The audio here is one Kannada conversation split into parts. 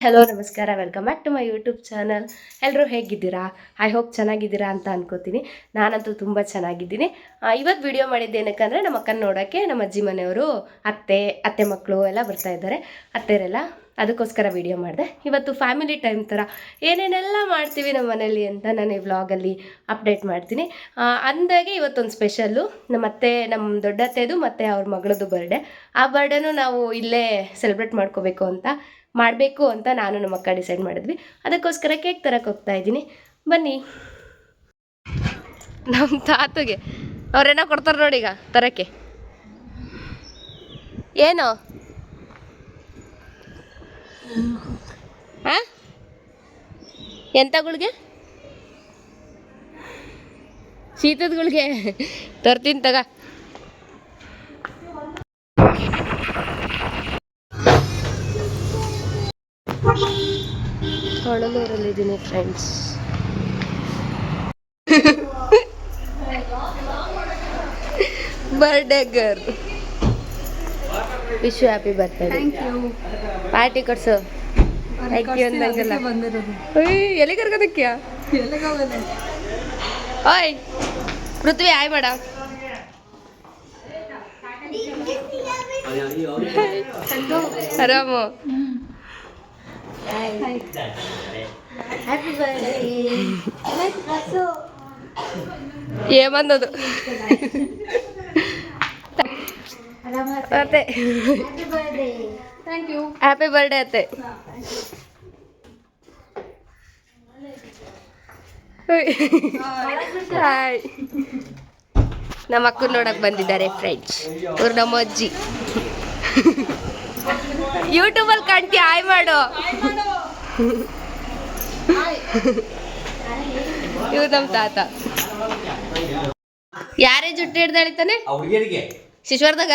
ಹಲೋ ನಮಸ್ಕಾರ, welcome back to my YouTube channel. ಎಲ್ಲರೂ ಹೇಗಿದ್ದೀರಾ? ಐ ಹೋಪ್ ಚೆನ್ನಾಗಿದ್ದೀರಾ ಅಂತ ಅನ್ಕೋತೀನಿ. ನಾನಂತೂ ತುಂಬ ಚೆನ್ನಾಗಿದ್ದೀನಿ. ಇವತ್ತು ವಿಡಿಯೋ ಮಾಡಿದ್ದೇನಕ್ಕಂದರೆ ನಮ್ಮ ಅಕ್ಕನ ನೋಡೋಕ್ಕೆ ನಮ್ಮ ಅಜ್ಜಿ ಮನೆಯವರು ಅತ್ತೆ ಮಕ್ಕಳು ಎಲ್ಲ ಬರ್ತಾ ಇದ್ದಾರೆ, ಅತ್ತೆಯರೆಲ್ಲ. ಅದಕ್ಕೋಸ್ಕರ ವಿಡಿಯೋ ಮಾಡಿದೆ. ಇವತ್ತು ಫ್ಯಾಮಿಲಿ ಟೈಮ್ ಥರ ಏನೇನೆಲ್ಲ ಮಾಡ್ತೀವಿ ನಮ್ಮ ಮನೇಲಿ ಅಂತ ನಾನು ಈ ವ್ಲಾಗಲ್ಲಿ ಅಪ್ಡೇಟ್ ಮಾಡ್ತೀನಿ. ಅಂದಾಗೆ ಇವತ್ತೊಂದು ಸ್ಪೆಷಲ್ಲು, ನಮ್ಮ ದೊಡ್ಡತ್ತೆದು ಮತ್ತು ಅವ್ರ ಮಗಳದ್ದು ಬರ್ಡೇ. ಆ ಬರ್ಡೇನೂ ನಾವು ಇಲ್ಲೇ ಸೆಲೆಬ್ರೇಟ್ ಮಾಡಬೇಕು ಅಂತ ನಾನು ನಮ್ಮ ಅಕ್ಕ ಡಿಸೈಡ್ ಮಾಡಿದ್ವಿ. ಅದಕ್ಕೋಸ್ಕರ ಕೇಕ್ ತರಕ್ಕೆ ಹೋಗ್ತಾ ಇದ್ದೀನಿ, ಬನ್ನಿ. ನಮ್ಮ ತಾತಗೆ ಅವ್ರೇನೋ ಕೊಡ್ತಾರೆ ನೋಡಿ ಈಗ ತರಕ್ಕೆ. ಏನು ಎಂತಗಳಿಗೆ? ಶೀತದಗಳಿಗೆ ತರ್ತೀನಿ ತಗ. ಹೊಳಲೂರಲ್ಲಿದ್ದೀನಿ friends. Birthday girl, wish you happy birthday. Party ಕೊಡ್ಸು. ಎಲ್ಲಿ ಕರ್ಕೋದಕ್ಕಿಯ? ಓಯ್ ಪೃಥ್ವಿ, ಆಯ್ ಮಾಡ. ಆರಾಮು? ఏమన్నదు అతే హ్యాపీ బర్త్డే అతే. ಹಾಯ್, ನಮ್ಮ ಅಕ್ಕನ ನೋಡಕ್ ಬಂದಿದ್ದಾರೆ ಫ್ರೆಂಡ್ಸ್. ಇವ್ರು ನಮ್ಮ ಅಜ್ಜಿ. ಯೂಟ್ಯೂಬಲ್ಲಿ ಕಾಣ್ತಿ, ಹಾಯ್ ಮಾಡು. ಇವ್ರು ನಮ್ಮ ತಾತ. ಯಾರೇ ಜುಟ್ಟು ಹಿಡ್ದಾಳಿತಾನೆ ಶಿಶ್ವರ್ದಾಗ.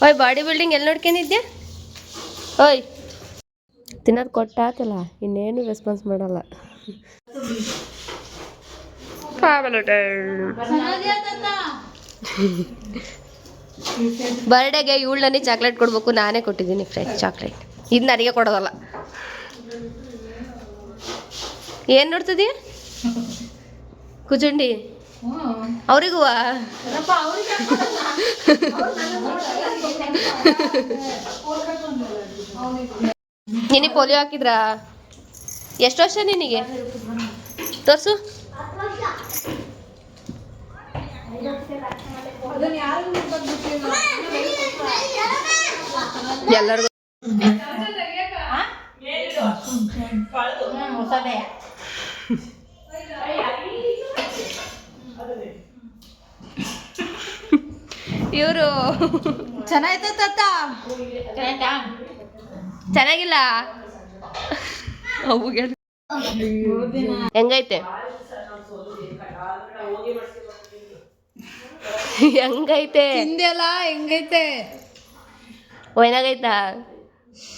ಓಯ್ ಬಾಡಿ ಬಿಲ್ಡಿಂಗ್ ಎಲ್ಲಿ ನೋಡ್ಕೊಂಡಿದ್ಯಾ? ಓಯ್ ತಿನ್ನೋದು ಕೊಟ್ಟಾತಲ್ಲ, ಇನ್ನೇನು ರೆಸ್ಪಾನ್ಸ್ ಮಾಡಲ್ಲ. ಬರ್ಡೇಗೆ ಇವಳನ್ನೇ ಚಾಕ್ಲೇಟ್ ಕೊಡ್ಬೇಕು, ನಾನೇ ಕೊಟ್ಟಿದ್ದೀನಿ ಫ್ರೆಂಡ್ಸ್ ಚಾಕ್ಲೇಟ್. ಇದು ನನಗೆ ಕೊಡೋದಲ್ಲ. ಏನು ನೋಡ್ತಿದೀಯ ಕುಚುಂಡಿ? ಅವ್ರಿಗೂ ನಿನಗೆ ಪೋಲಿಯೋ ಹಾಕಿದ್ರಾ? ಎಷ್ಟು ವರ್ಷ ನಿನಗೆ? ತೋರ್ಸು. ಎಲ್ಲರಿಗೂ ಇವರು ಚೆನ್ನಾಯ್ತ ತಾತ? ಚೆನ್ನಾಗಿಲ್ಲ. ಹೆಂಗೈತೆ? ಹೆಂಗೈತೆ ಹಿಂದೆಲ್ಲ? ಹೆಂಗೈತೆ? ಏನಾಗೈತಾ?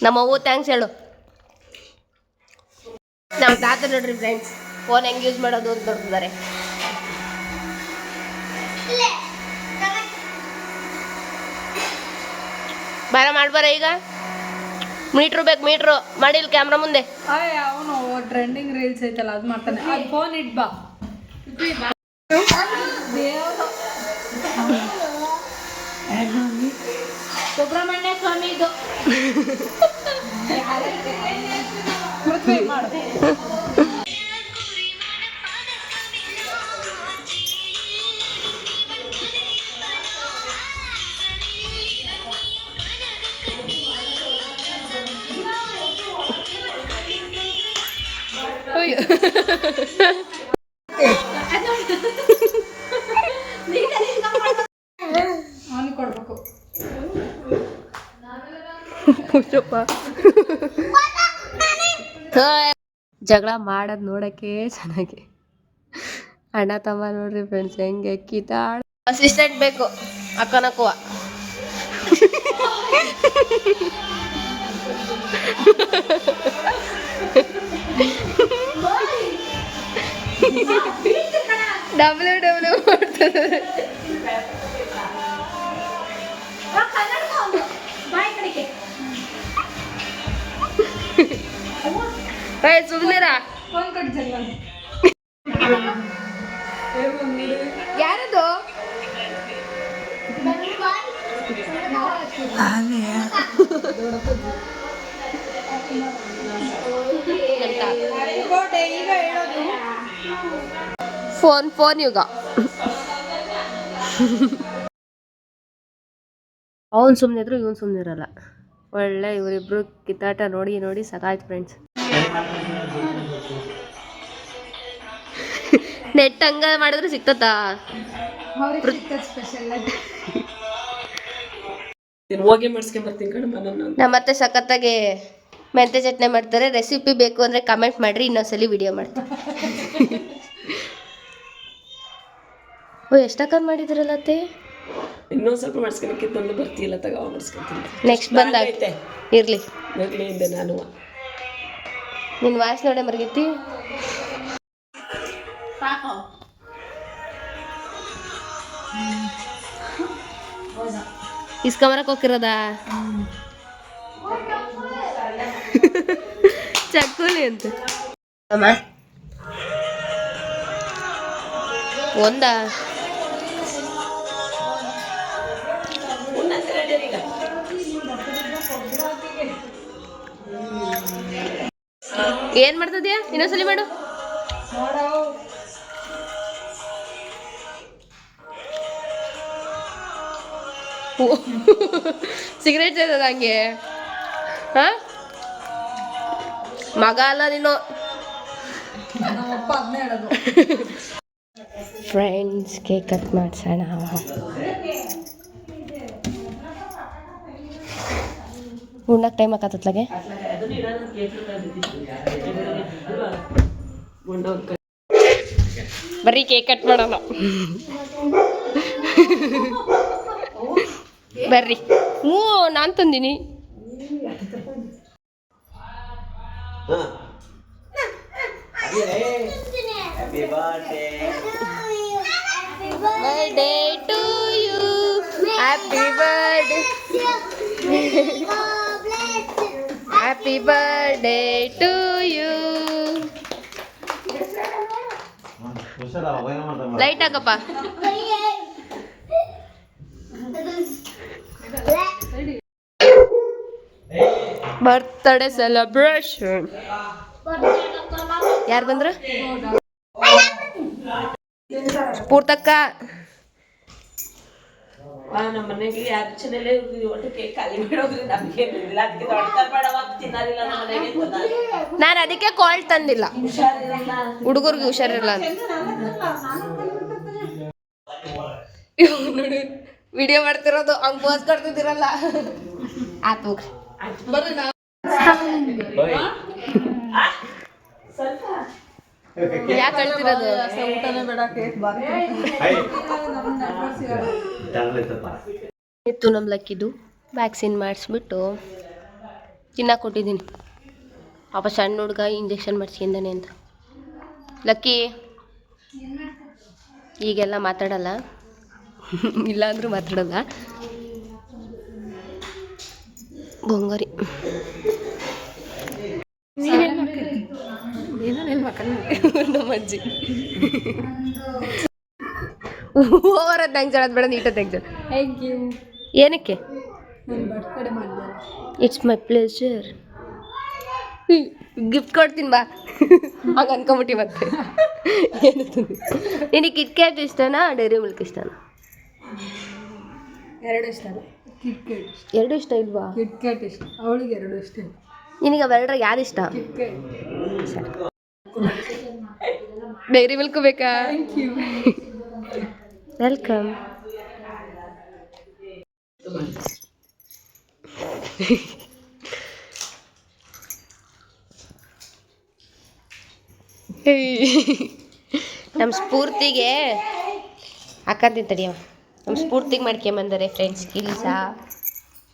ನಮ್ಮ ಅವ್ವ ಥ್ಯಾಂಕ್ಸ್ ಹೇಳು. ನಮ್ಮ ತಾತ ನೋಡ್ರಿ ಫ್ರೆಂಡ್ಸ್, ಫೋನ್ ಹೆಂಗೆ ಯೂಸ್ ಮಾಡೋದು ಅಂತ ನೋಡ್ತಿದ್ದಾರೆ. ಬಾರ ಮಾಡ್ಬಾರ ಈಗ. ಮೀಟ್ರು ಬೇಕು, ಮೀಟ್ರು ಮಾಡಿಲ್ಲ ಕ್ಯಾಮ್ರಾ ಮುಂದೆ. ಅವನು ಟ್ರೆಂಡಿಂಗ್ ರೀಲ್ಸ್ ಐತಲ್ಲ ಅದು ಮಾಡ್ತಾನೆ. ಅದು ಫೋನ್ ಇಟ್ಬಾ. ಸುಬ್ರಹ್ಮಣ್ಯ ಸ್ವಾಮಿ ಇದು ಮಾಡು. ಅವನಿಗೆ ಕೊಡ್ಬೇಕು. ಜಗಳ ಮಾಡೋದು ನೋಡಕ್ಕೆ ಚೆನ್ನಾಗಿ. ಅಣ್ಣ ತಮ್ಮ ನೋಡ್ರಿ ಫ್ರೆಂಡ್ಸ್ ಹೆಂಗೆ ಕಿತ್ತಾಡ. ಅಸಿಸ್ಟೆಂಟ್ ಬೇಕು ಅಕ್ಕನಕ್ಕುವ. ಡಬ್ಲ್ಯೂ ಡಬ್ಲ್ಯೂ ಮಾಡ್ತದೆ. ಸುಮ್ಮನೆರಾ ಯಾರದು ಫೋನ್ ಯುಗ. ಅವನು ಸುಮ್ಮನೆ ಇದ್ರು ಇವನು ಸುಮ್ಮನೆ ಇರಲ್ಲ. ಒಳ್ಳೆ ಇವರಿಬ್ರು ಕಿತ್ತಾಟ ನೋಡಿ ನೋಡಿ ಸಾಕಾಯ್ತು ಫ್ರೆಂಡ್ಸ್. ನೆಟ್ ಹಂಗ ಮಾಡಿದ್ರೆ ಸಿಕ್ತತಾ? ಹೋಗಿ ಮಾಡಿಸ್ಕೊಂಬರ್ತೀನಿ ಕಣ ಮನ. ನಮ್ಮತ್ತೆ ಸಖತ್ತಾಗಿ ಮೆಂತೆ ಚಟ್ನಿ ಮಾಡ್ತಾರೆ. ರೆಸಿಪಿ ಬೇಕು ಅಂದರೆ ಕಮೆಂಟ್ ಮಾಡಿರಿ, ಇನ್ನೊಂದ್ಸಲಿ ವಿಡಿಯೋ ಮಾಡ್ತೀನಿ. ಓ ಎಷ್ಟಕ್ಕಂದು ಮಾಡಿದ್ರಲ್ಲ ಅತ್ತೆ? ಇನ್ನೊಂದು ಸ್ವಲ್ಪ ಮಾಡಿಸ್ಕೊಳಕ್ಕೆ ತಂದು ಬರ್ತೀಯಲ್ಲ ತಗೋ ಮಾಡಿಸ್ಕೊತೀನಿ. ನೆಕ್ಸ್ಟ್ ಬಂದಾಗ ಇರಲಿ ಇರಲಿ ಹಿಂದೆ ನಾನು ನಿನ್ನ ವಾಯ್ಸ್ ನೋಡೇ ಮರ್ಗೈತಿ. ಇಸ್ಕೊಂಬರಕ್ಕೆ ಹೋಗಿರೋದಾ? ಚಕ್ಕುಲಿ ಅಂತ ಅಮ್ಮ ಒಂದಾ ಏನ್ ಮಾಡ್ತದ್ಯಾ? ಇನ್ನೊಂದ್ಸಲಿ ಮಾಡು. ಸಿಗರೇಟ್ ಸೇದದ ಹಂಗೆ? ಹಾ ಮಗ ಅಲ್ಲ ನೀನು. ಫ್ರೆಂಡ್ಸ್ ಕೇಕ್ ಕಟ್ ಮಾಡ್ಸೋಣ. ಉಣ್ಣಕ್ಕೆ ಟೈಮ್ ಆಕತ್ತತ್ಲಾಗೆ. ಬರ್ರಿ ಕೇಕ್ ಕಟ್ ಮಾಡೋಣ. ಬರ್ರಿ. ಹ್ಞೂ ನಾನು ತಂದೀನಿ. Birthday to you, happy birthday, happy birthday to you. Light ಹಾಕಪ್ಪ. Birthday celebration. ಯಾರು ಬಂದ್ರ? ಪೂರ್ತಕ್ಕ. ನಮ್ಮ ಮನೆಗೆ ಯಾರು ಚೆನ್ನಲ್ಲೇ ಒಟ್ಟು ಕೇಕ್ ಖಾಲಿ ಮಾಡೋದ್ರಿ ನಮ್ಗೆ ಅದಕ್ಕೆ ದೊಡ್ಡ ಬೇಡವ ತಿನ್ನೋದಿಲ್ಲ ನಮ್ಮ ಮನೆಗೆ. ನಾನು ಅದಕ್ಕೆ ಕಾಲ್ ತಂದಿಲ್ಲ, ಹುಡುಗರಿಗೆ ಹುಷಾರಿರಲ್ಲ ಅಂತ. ನೋಡಿ ವಿಡಿಯೋ ಮಾಡ್ತಿರೋದು ಹಂಗೆ ಪೋಸ್ ಕೊಡ್ತಿದ್ದೀರಲ್ಲ. ಆತು ಯಾಕೆ ಕಳ್ತಿರೋದು? ಇತ್ತು ನಮ್ಮ ಲಕ್ಕಿದು. ವ್ಯಾಕ್ಸಿನ್ ಮಾಡಿಸ್ಬಿಟ್ಟು ತಿನ್ನಕ್ಕೆ ಕೊಟ್ಟಿದ್ದೀನಿ. ಪಾಪ ಸಣ್ಣ ಹುಡುಗ ಇಂಜೆಕ್ಷನ್ ಮಾಡಿಸ್ಕೊಂಡಾನೆ ಅಂತ. ಲಕ್ಕಿ ಈಗೆಲ್ಲ ಮಾತಾಡಲ್ಲ, ಇಲ್ಲಾಂದ್ರೂ ಮಾತಾಡಲ್ಲ. ಬೊಂಗರಿ ನಮ್ಮ ಅಜ್ಜಿ ಓವರ ಥ್ಯಾಂಕ್ಸ್ ಹೇಳೋದು ಬೇಡ, ನೀಟ ಥ್ಯಾಂಕ್ಸ್. Thank you. ಏನಕ್ಕೆ? ನನ್ನ ಬರ್ತ್ಡೇ ಮಾಡಿದೆ. It's my pleasure. ಗಿಫ್ಟ್ ಕೊಡ್ತೀನಿ ಬಾ. ಹಂಗೆ ಅನ್ಕೊಂಬಿಟ್ಟು ಮತ್ತೆ ಏನು ನಿನಗೆ ಕಿಟ್ಕ್ಯಾಟ್ ಇಷ್ಟನಾ ಡೈರಿ ಮಿಲ್ಕ್ ಇಷ್ಟನಾ? ಎರಡು ಇಷ್ಟ. ಕಿಟ್ಕ್ಯಾಟ್ ಎರಡು ಇಷ್ಟ ಇಲ್ವಾ? ಕಿಟ್ಕ್ಯಾಟ್ ಇಷ್ಟ, ಅವಳಿಗೆ ಎರಡು ಇಷ್ಟ. ನಿನಗೆ ಅವೆರಡರ ಯಾರು ಇಷ್ಟ? ಡೈರಿ ಮಿಲ್ಕ್ ಬೇಕಾ? Thank you. ವೆಲ್ಕಮ್. ನಮ್ಮ ಸ್ಫೂರ್ತಿಗೆ ಹಾಕಂತೀನಿ ತಡಿಯವ. ನಮ್ಮ ಸ್ಫೂರ್ತಿಗೆ ಮಾಡ್ಕೊಂಬಂದರೆ ಫ್ರೆಂಡ್ಸ್ ಕಿಲ್ಸ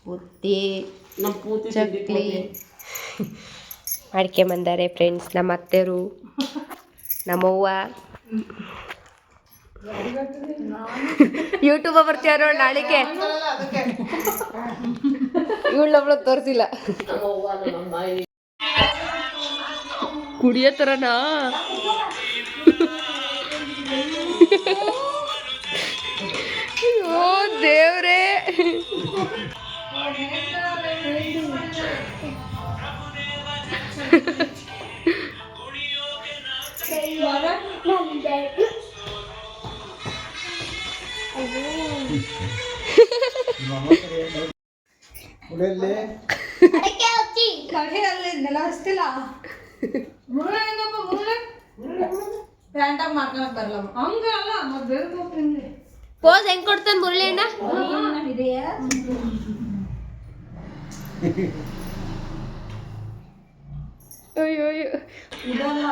ಬುತ್ತಿ ಚಕ್ಲಿ ಮಾಡ್ಕೊಂಬಂದರೆ ಫ್ರೆಂಡ್ಸ್. ನಮ್ಮ ಅತ್ತೆರು, ನಮ್ಮವ್ವ, ಯೂಟ್ಯೂಬ್ ಬರ್ತೀಯ ನೋಡಿ ನಾಳೆಗೆ. ಇವಳೊಬ್ಳು ತೋರಿಸಿಲ್ಲ ಕುಡಿಯೋ ಥರನಾ. ಓ ದೇವ್ರೇ, ನೆಲ ಹಚ್ತಿಲ್ಲ ಪ್ಯಾಂಟಾಗಿ ಮಾಡ್ಕೊಳಕ್ ಬರಲ್ಲ ಹಂಗಲ್ಲ ಮತ್ತೆ ಬೇರೆ ಹೋಗ್ತೀನಿ. ಪೋಸ್ ಹೆಂಗ್ ಕೊಡ್ತಾನೆ ಮುರಳಿ ಅಣ್ಣ? ಇದೆಯಾ ಅಯ್ಯೋ ಅಯ್ಯೋ, ಇದಲ್ಲ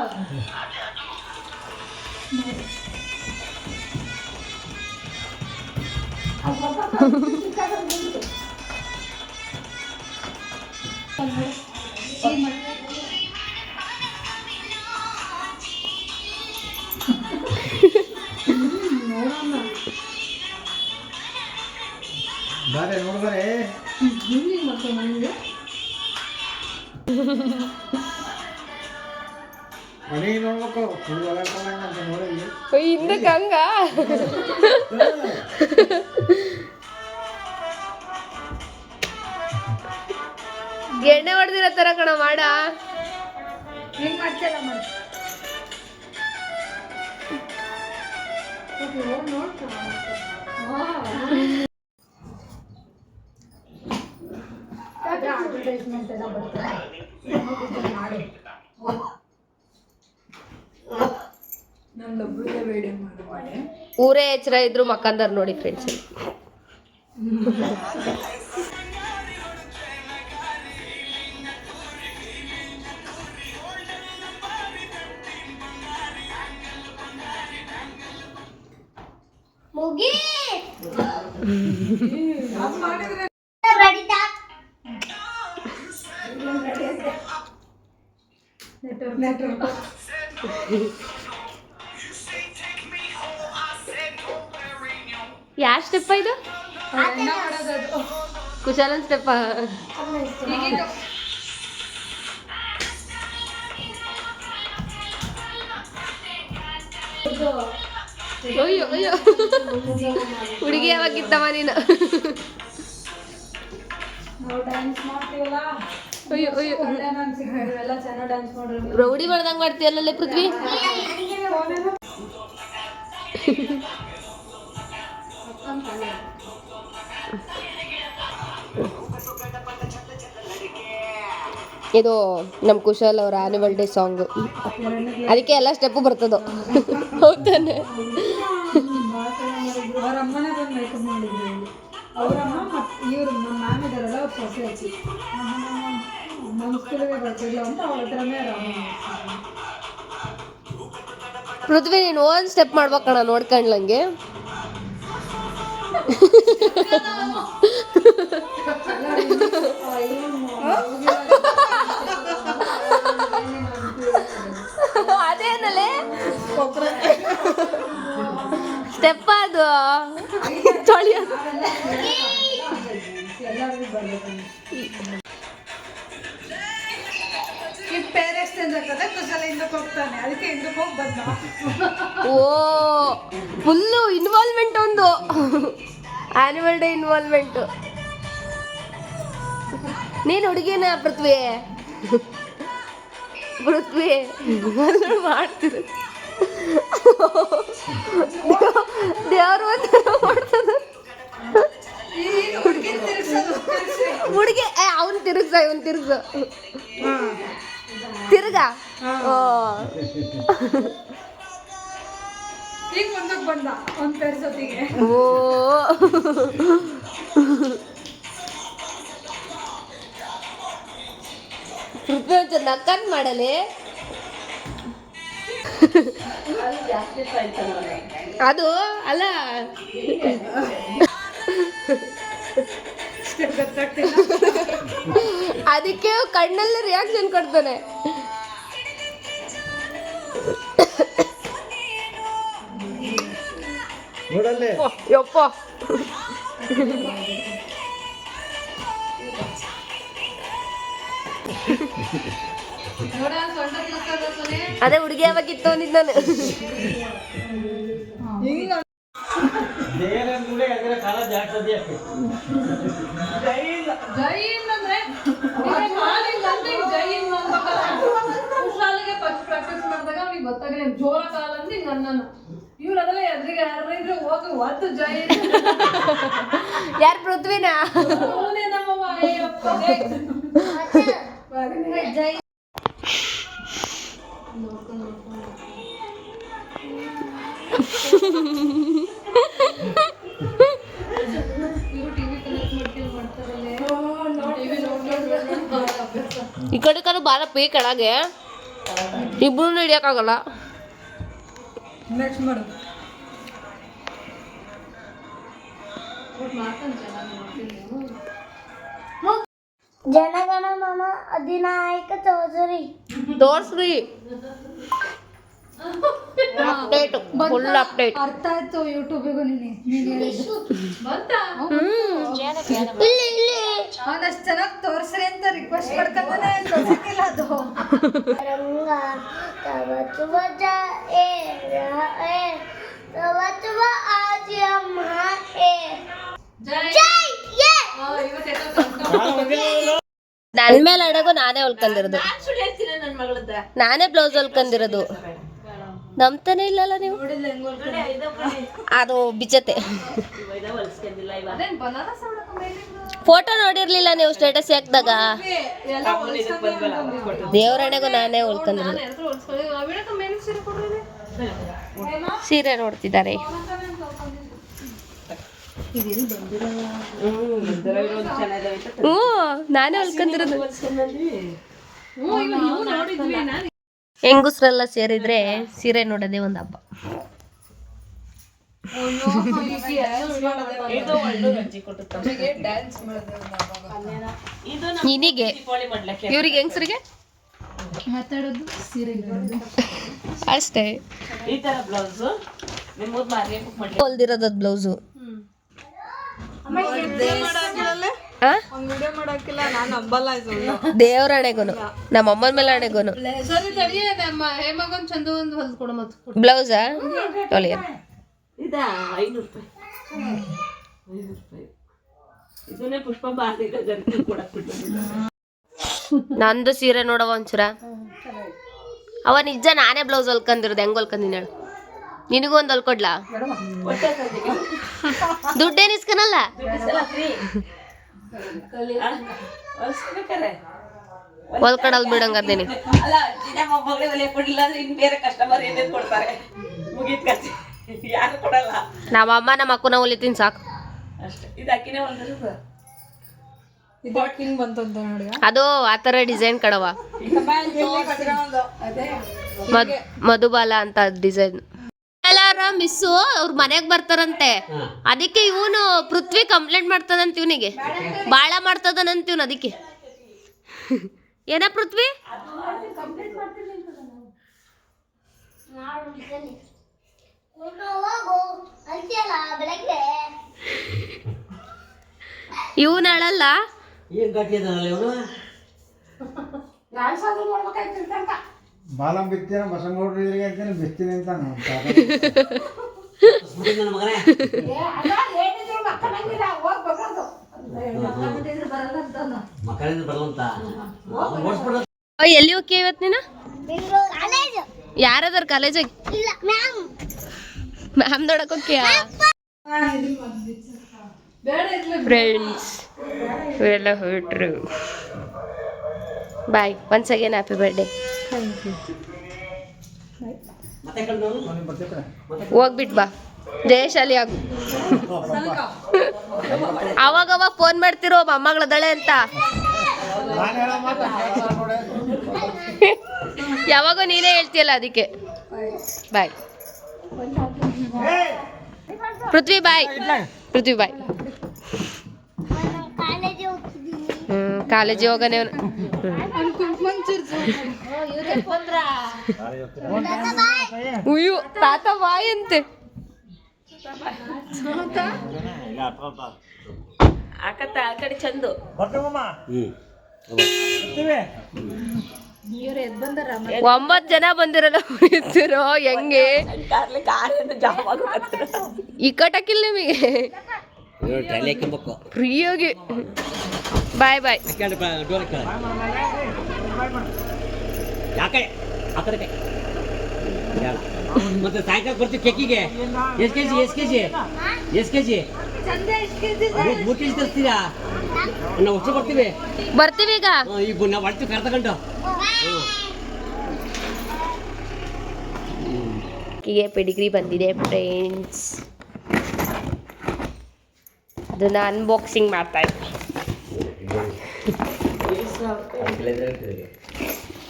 ಬಾರೆ ನೋಡ್ಬಾರೆ ಮನೆಗೆ ನೋಡ್ಬೇಕು ಅಂತ ನೋಡಿ ಹಿಂದಕ್ಕೆ ಹಂಗ ಎಣ್ಣೆ ಹೊಡೆದಿರೋ ತರ ಕಣ ಮಾಡ. ಹೆಂಗ್ ಮಾಡ್ತಿಲ್ಲ ಮಾಡಿ ಅಡ್ವರ್ಟೈಸ್ಮೆಂಟ್ ಎಲ್ಲ ಬರ್ತಾರೆ ಮಾಡಿ ನನ್ನೊಬ್ಬಳೇ ವಿಡಿಯೋ ಮಾಡಿ ಊರೇ ಎಚ್ಚರ ಇದ್ರು ಮಕ್ಕಂದಾರ ನೋಡಿ ಫ್ರೆಂಡ್ಸ್. ನೆಟ್ವರ್ಕ್ ಯಾವ ಸ್ಟೆಪ್ ಇದು? ಕುಶಾಲನ್ ಸ್ಟೆಪ್. ಅಯ್ಯೋ ಅಯ್ಯೋ, ಹುಡುಗಿ ಯಾವಾಗಿದ್ದವ ನೀನು? ನಾವು ಡ್ಯಾನ್ಸ್ ಮಾಡ್ತೀವಲ್ಲ, ಅಯ್ಯೋ ಅಯ್ಯೋ, ಒಳ್ಳೆ ಡ್ಯಾನ್ಸ್ ಎಲ್ಲ ಚೆನ್ನಾಗಿ ಡ್ಯಾನ್ಸ್ ಮಾಡ್ರಿ. ರೌಡಿ ಮಾಡ್ದಂಗೆ ಮಾಡ್ತೀಯಲ್ಲೇ ಪೃಥ್ವಿ. ಇದು ನಮ್ಮ ಕುಶಾಲ್ ಅವರ ಆನ್ಯುವಲ್ ಡೇ ಸಾಂಗು, ಅದಕ್ಕೆ ಎಲ್ಲ ಸ್ಟೆಪ್ಪು ಬರ್ತದೋ. ಹೌದಾನೆ? ಅವ್ರ ಅಮ್ಮನೇ ಬಂದು ಮೇಕಪ್ ಮಾಡಿದ್ರು. ಅವರಮ್ಮ ಮತ್ತು ಇವರು ನಮ್ಮ ಮ್ಯಾಮ್ ಇದಾರಲ್ಲ ಅವ್ರು ಸೊಸೆ ಹಚ್ಚಿ ನಮ್ಮ ಸ್ಕೂಲಿಗೆ ಬರ್ತಿಲ್ಲ ಅಂತ ಅವ್ರ ಹತ್ರನೇ ಪೃಥ್ವಿ ನೀನು ಓನ್ ಸ್ಟೆಪ್ ಮಾಡ್ಬೇಕಣ್ಣ ನೋಡ್ಕೊಂಡ್ಲಂಗೆ. ಅದೇನಲ್ಲೇ ಸ್ಟೆಪ್ ಅದು ತೊಳೆಯೋದು. ಈ ಪೇರೆಂಟ್ಸ್ ತಿಂದಾಕದೆ ಕುಶಲ ಹಿಂದಕ್ಕೆ ಹೋಗ್ತಾನೆ, ಅದಕ್ಕೆ ಹಿಂದಕ್ಕೆ ಹೋಗಿ ಬಂದ. ಓ ಫುಲ್ಲು ಇನ್ವಾಲ್ವ್ಮೆಂಟ್ ಒಂದು ಆನ್ಯುವಲ್ ಡೇ ಇನ್ವಾಲ್ವ್ಮೆಂಟು. ನೀನು ಹುಡುಗಿನ ಪೃಥ್ವಿ? ಪೃಥ್ವಿ ಮಾಡ್ತಿದ್ರು ದೇವ್ರು ಮಾಡ್ತದ ಹುಡುಗಿ. ಅವನು ತಿರುಗ್ಸ, ಇವನು ತಿರುಗ್ಸ, ತಿರ್ಗ. ಈಗ ಮುಂದಕ್ಕೆ ಬಂದ ಒಂದು ಪೇರ್ಸೊತ್ತಿಗೆ. ಓ ಪೃಥ್ವಿ ಒಂಚೂರು ನಕ್ಕನ್ ಮಾಡಲಿ. ಅದು ಅಲ್ಲ, ಅದಕ್ಕೆ ಕಣ್ಣಲ್ಲಿ ರಿಯಾಕ್ಷನ್ ಕೊಡ್ತಾನೆ. ನೋಡಲ್ಲಿ ಯಪ್ಪ ಅದೇ ಹುಡುಗಿ ಯಾವಾಗಿತ್ತು ಅಂದಿದ್ದು ನಾನು. ಬೇರೆ ಕೂಡ ಅದರ ಕಾಲ ಜಾಸ್ತಿ ಆಗ್ತದೆ. ಜೈ ಹಿಂದ್ ಅಂದ್ರೆ ನಿನಗೆ ಕಾಲಿಲ್ಲ ಅಂತ ಈಗ ಜೈ ಹಿಂದ್ ಅನ್ಬೇಕಲ್ಲ. ಶಾಲೆಗೆ ಫಸ್ಟ್ ಪ್ರಾಕ್ಟೀಸ್ ಮಾಡಿದಾಗ ಅವ್ನಿಗೆ ಗೊತ್ತಾಗಲಿ ಜೋರ ಕಾಲ ಅಂತ ಹಿಂಗ ಅನ್ನೋನು. ಇವ್ರು ಅದೆಲ್ಲ ಎದ್ರಿಗೆ ಯಾರಿದ್ರೆ ಹೋಗಿ ಒತ್ತು ಜೈ ಯಾರು ಪೃಥ್ವಿನಾ? ಅವನೇ ನಮ್ಮವ್ವ. ಅಯ್ಯಪ್ಪ ಜೈ ಈ ಕಡೆ ಕಡೆ ಬಾಳ ಪೇ ಕೆಳಗೆ ಇಬ್ರು ಹಿಡಿಯಕ್ಕಾಗಲ್ಲ. ನೆಕ್ಸ್ಟ್ ಮಾಡು. ಜನಗಣ ಮನ ಅಧಿನಾಯಕ ಚೌಧರಿ ತೋರ್ಸ್ರಿ ಅಪ್ಡೇಟ್, ಫುಲ್ ಅಪ್ಡೇಟ್. ಅರ್ಥ ಆಯ್ತು ಯೂಟ್ಯೂಬಿಗೂ ನೀನು ಬಂತಾ? ಅವನಷ್ಟು ಚೆನ್ನಾಗಿ ತೋರ್ಸ್ರಿ ಅಂತ ರಿಕ್ವೆಸ್ಟ್ ಮಾಡ್ಕೊಂತಾನೆ ತೋರ್ಸಕ್ಕಿಲ್ಲ ಅದು. ರಂಗ ತವ ತುವ ಏ ತವ ತುವ ಆಜ್ ಅಮ್ಮ ಏ ಜೈ ಯೇ ನನ್ ಮೇಲೆ ಅಡಗು ನಾನೇ ಹೊಲ್ಕೊಂಡಿರೋದು, ಸುಳ್ಳು ಹೇಳ್ತೀನಿ ನನ್ನ ಮಗಳದ್ದ. ನಾನೇ ಬ್ಲೌಸ್ ಹೊಲ್ಕೊಂಡಿರೋದು. ನಂಬ್ತಾನೆ ಇಲ್ಲಲ್ಲ ನೀವು. ಅದು ಬಿಚ್ಚತೆ. ಅದೇನ್ ಬನಾರಸ್ ಅವಳಕ್ಕ ಮೇಲಿಂದ ಫೋಟೋ ನೋಡಿರ್ಲಿಲ್ಲ ನೀವು ಸ್ಟೇಟಸ್ ಹಾಕ್ದಾಗ? ಎಲ್ಲ ಹೊಲ್ಸ್ಕೊಂಡೆ ಅಂತಂದ್ರು. ದೇವರಣೆಗೂ ನಾನೇ ಹೊಲ್ಕೊಂಡಿರೋದು. ನಾನು ಎಲ್ರು ಹೊಲ್ಸ್ಕೊಳ್ಳಿ. ಅವಳಕ್ಕ ಮೇಲಿಂದ ಸೀರೆ ಕೊಡ್ರಿ. ಸೀರೆ ನೋಡ್ತಿದ್ದಾರೆ. ಹ್ಞೂ ನಾನೇ ಹೊಲ್ಕೊಂಡಿರೋದು. ನೋಡಿದ್ವಿ ನಾನು. ಹೆಂಗುಸ್ರೆಲ್ಲ ಸೇರಿದ್ರೆ ಸೀರೆ ನೋಡೋದೇ ಒಂದು ಹಬ್ಬ. ಇದು ಒಳ್ಳೆ ರಂಜಿ ಕೊಟ್ಟು ಡ್ಯಾನ್ಸ್ ಮಾಡೋದು ಇದು ನಿನಗೆ, ದೀಪಾವಳಿ ಮಾಡ್ಲಿಕ್ಕೆ ಇವ್ರಿಗೆ ಹೆಂಗಸ್ರಿಗೆ ಮಾತಾಡೋದು ಸೀರೆ ಅಷ್ಟೇ. ಈ ತರ ಬ್ಲೌಸ್ ನಿಮ್ಮದು ಮಾರಿ ಬುಕ್ ಮಾಡ್ಲಿಕ್ಕೆ ಹೊಲ್ದಿರೋದು ಬ್ಲೌಸು. ವಿಡಿಯೋ ಮಾಡಕ್ಕಿಲ್ಲ ನಾನು ನಂಬಲ್ಲ ಇದು. ದೇವರಣೆಗೂನು ನಮ್ಮ ಅಮ್ಮನ ಮೇಲೆ ಹಣೆಗೂನು ಸರಿ ತಡಿ ನಮ್ಮ ಹೇಮಗೊಂದು ಚಂದ ಒಂದು ಹೊಲ್ಕೊಡ ಮತ್ತು ಬ್ಲೌಸಾ ತೊಳೆಯ. ಇದಾ 500 ರೂಪಾಯಿ 500 ರೂಪಾಯಿ. ಇದನ್ನೇ ಪುಷ್ಪ ಬಾರಿ ಗರ್ತಿ ಕೊಡಕ್ ಬಿಟ್ಟು ನಂದು ಸೀರೆ ನೋಡವ ಒಂಚೂರ. ಅವ ನಿಜ ನಾನೇ ಬ್ಲೌಸ್ ಹೊಲ್ಕೊಂಡಿರೋದು. ಹೆಂಗ್ ಹೊಲ್ಕೊಂಡಿನ ಹೇಳು? ನಿನಗೂ ಒಂದು ಹೊಲ್ಕೊಡ್ಲಾ? ದುಡ್ಡೇನು ಇಸ್ಕನಲ್ಲ. ಹೊಲ್ಕೊಡಲ್ ಬಿಡಂಗದೇನಿ. ಅಲ್ಲ ಅಜ್ಜಿನ ಮೊಮ್ಮಗಳೇ ಒಲೆ ಕೊಡ್ಲಿಲ್ಲ ಅಂದ್ರೆ ಇನ್ ಬೇರೆ ಕಸ್ಟಮರ್ ಏನೇನ್ ಕೊಡ್ತಾರೆ? ಮುಗೀತ್ ಕತೆ, ಯಾರು ಕೊಡಲ್ಲ. ನಮ್ಮ ಅಮ್ಮ ನಮ್ಮ ಅಕ್ಕನ ಹೊಲಿತೀನಿ ಸಾಕು. ಅಷ್ಟೇ. ಇದು ಅಕ್ಕಿನೇ ಹೊಲ್ದಿರೋದು. ಇದು ಹಿಂಗ್ ಬಂತಂತ ನೋಡಿ. ಅದು ಆ ಥರ ಡಿಸೈನ್ ಕಡವ. ಮಧುಬಾಲ ಅಂತ ಡಿಸೈನ್. ಎಲ್ಲಾರ ಮಿಸ್ಸು ಅವ್ರ ಮನೆಗೆ ಬರ್ತಾರಂತೆ. ಅದಕ್ಕೆ ಇವನು ಪೃಥ್ವಿ ಕಂಪ್ಲೇಂಟ್ ಮಾಡ್ತದಂತ ಇವನಿಗೆ, ಬಾಳ ಮಾಡ್ತದನಂತ ಇವನು. ಅದಕ್ಕೆ ಏನ ಪೃಥ್ವಿ? ಇವನು ಅಳಲ್ಲ. ಬಾಲಂ ಬಿತ್ತೀನ ಬಸಂಗೌಡ್ರು ಇದ್ರಿಗೆ ಅಂತಾನೆ ಬಿತ್ತೀನಿ ಅಂತ ಎಲ್ಲಿ ಹೋಗಿ ಇವತ್ತು ನೀನು? ಯಾರದಾರ ಕಾಲೇಜಿಗೆ? ಮ್ಯಾಮ್ ನೋಡಕ್ ಹೋಗ್ಯಾ? ಫ್ರೆಂಡ್ಸ್ ಎಲ್ಲ ಹೊರಟ್ರು. Bye. Once again happy birthday. ಹೋಗ್ಬಿಟ್ ಬಾ, ಜಯಶಾಲಿ ಆಗು. ಅವಾಗವಾಗ ಫೋನ್ ಮಾಡ್ತಿರೋ ಮೊಮ್ಮಗಳದಳೆ ಅಂತ. ಯಾವಾಗೋ ನೀನೇ ಹೇಳ್ತೀಯಲ್ಲ ಅದಕ್ಕೆ. ಬಾಯ್ ಪೃಥ್ವಿ. ಬಾಯ್ ಪೃಥ್ವಿ. ಬಾಯ್. ಕಾಲೇಜ್ ಹೋಗನೆ ಅವನು. ಉಯ್ಯು ತಾತ ಬಾಯ್ ಅಂತೆ. ಆಕತ್ತ ಆ ಕಡೆ ಚಂದು ಇವ್ರು ಎದ್ ಬಂದಾರ 9 ಜನ ಬಂದಿರಲ್ಲ ಇದ್ರು ಹೆಂಗೆ ಕಾರ್ಲಿ ಕಾರೇನು ಜಾಮ್ ಆಗುತ್ತೆ ಈ ಕಟಕಿಲ್ಲ ನಿಮಗೆ ಫ್ರೀಯಾಗಿ ಬಾಯ್ ಬಾಯ್ ಮತ್ತೆ ಸಾಯಂಕಾಲ ಬರ್ತೀವಿ ಕೇಕಿಗೆ ಎಷ್ಟು ಕೆಜಿ 3 ಕೆಜಿ ತರಿಸ್ತೀರಾ ನಾವು ಅಷ್ಟು ಬರ್ತೀವಿ ಈಗ ಈಗ ನಾವು ಬರ್ತೀವಿ ಕರ್ ತಗೊಂಡು ಹೀಗೆ ಪೆಡಿಗ್ರಿ ಬಂದಿದೆ ಫ್ರೆಂಡ್ಸ್, ಅದನ್ನ ಅನ್ಬಾಕ್ಸಿಂಗ್ ಮಾಡ್ತಾ ಇದ್ವಿ.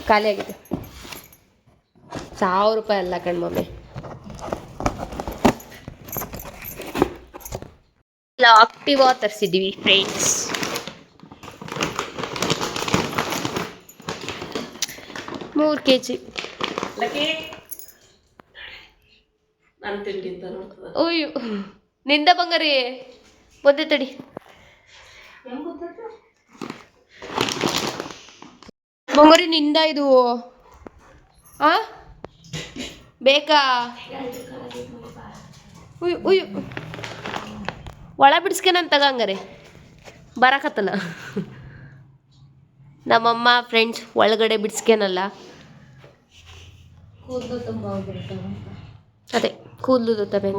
ಖಾಲಿ ಆಗಿದೆ. 1000 ರೂಪಾಯಿ ಅಲ್ಲ ಕಣ್ಮಮ್ಮಿ. ಆಕ್ಟಿವಾ ತರಿಸಿದ್ವಿ ಫ್ರೆಂಡ್ಸ್. ಮೂರು kg. ನಾನು ತಿಂಡಿ ಅಂತ ನೋಡ್ತದ. ಅಯ್ಯೋ ನಿಂದ ಬಂಗಾರಿ ಬಂದೆ ತಡಿ. ಬಂಗಾರಿ ನಿಂದ ಇದು ಆ ಬೇಕಾ? ಉಯ್ ಉಯ್ ಒಳ ಬಿಡಿಸ್ಕೇನಂತ ತಗಂಗಾರೆ ಬರಕತ್ತಲ್ಲ ನಮ್ಮಮ್ಮ ಫ್ರೆಂಡ್ಸ್ ಒಳಗಡೆ ಬಿಡಿಸ್ಕೇನಲ್ಲ. ಅದೇ ಕೂದಲು ತವೆ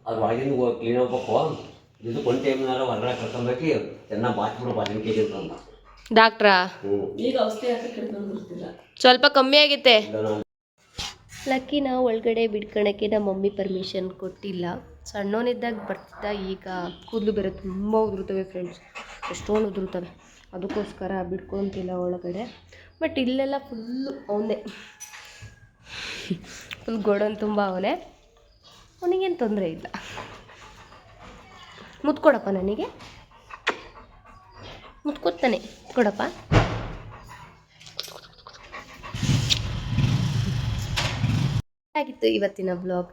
ಅದು ಒಳಗಿನ ಕ್ಲೀನ್ ಆಗ್ಬೇಕು. ಇದು ಒಂದು ಟೈಮ್ನಾರ ಹೊರಗಡೆ ಕರ್ಕೊಂಬೇಕು, ಚೆನ್ನಾಗಿ ಬಾಚ್ಬಿಡು 15 ಕೆಜಿ ಅಂತ. ಡಾಕ್ಟ್ರಾ ಈಗ ಔಷಧಿ ಹಾಕಕ್ಕೆ ಗೊತ್ತಿಲ್ಲ, ಸ್ವಲ್ಪ ಕಮ್ಮಿ ಆಗೈತೆ. ಲಕ್ಕಿನ ಒಳಗಡೆ ಬಿಡ್ಕೊಳಕ್ಕೆ ನಮ್ಮ ಮಮ್ಮಿ ಪರ್ಮಿಷನ್ ಕೊಟ್ಟಿಲ್ಲ. ಸಣ್ಣವನಿದ್ದಾಗ ಬರ್ತಿದ್ದ, ಈಗ ಕೂದಲು ಬೇರೆ ತುಂಬ ಉದುರುತ್ತವೆ ಫ್ರೆಂಡ್ಸ್, ಎಷ್ಟೊಂದು ಉದುರುತ್ತವೆ. ಅದಕ್ಕೋಸ್ಕರ ಬಿಡ್ಕೊತಿಲ್ಲ ಒಳಗಡೆ. ಬಟ್ ಇಲ್ಲೆಲ್ಲ ಫುಲ್ಲು ಅವನೇ, ಫುಲ್ ಗೋಡನ್ ತುಂಬ ಅವನೇ. ಅವನಿಗೇನು ತೊಂದರೆ ಇಲ್ಲ. ಮುತ್ಕೊಡಪ್ಪ, ನನಗೆ ಮುತ್ಕೊತಾನೆ, ಕೊಡಪ್ಪ. ಆಗಿತ್ತು ಇವತ್ತಿನ ಬ್ಲಾಗ್.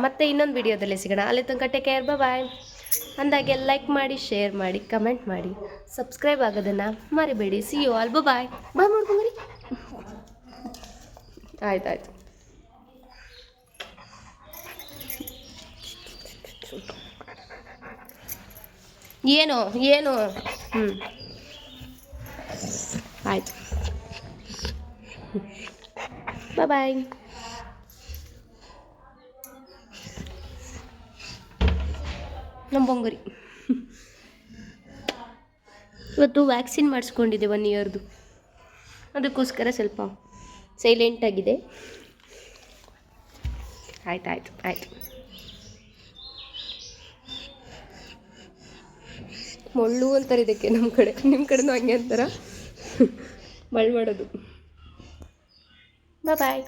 ಮತ್ತೆ ಇನ್ನೊಂದು ವಿಡಿಯೋದಲ್ಲಿ ಸಿಗೋಣ. ಅಲ್ಲಿ ತನಕ ಟೇಕ್ ಕೇರ್, ಬಾಯ್. ಅಂದಾಗೆ ಲೈಕ್ ಮಾಡಿ, ಶೇರ್ ಮಾಡಿ, ಕಮೆಂಟ್ ಮಾಡಿ, ಸಬ್ಸ್ಕ್ರೈಬ್ ಆಗೋದನ್ನು ಮರಿಬೇಡಿ. ಸಿ ಯು ಆಲ್, ಬಾಯ್ ಬಾಯ್ ಮಾಡ್ಕೊಂಬರಿ. ಆಯ್ತಾಯ್ತು. ಏನು ಏನು ಆಯ್ತು, ಬಾಯ್. ನಮ್ಮ ಬೊಂಗರಿ ಇವತ್ತು ವ್ಯಾಕ್ಸಿನ್ ಮಾಡಿಸ್ಕೊಂಡಿದ್ದೆ 1 ಇಯರ್ದು, ಅದಕ್ಕೋಸ್ಕರ ಸ್ವಲ್ಪ ಸೈಲೆಂಟಾಗಿದೆ. ಆಯ್ತು. ಮಳ್ಳು ಅಂತಾರೆ ಇದಕ್ಕೆ ನಮ್ಮ ಕಡೆ, ನಿಮ್ಮ ಕಡೆನೂ ಹಂಗೆ ಅಂತಾರ ಮಳ್ಳು ಮಾಡೋದು. ಬಾಯ್.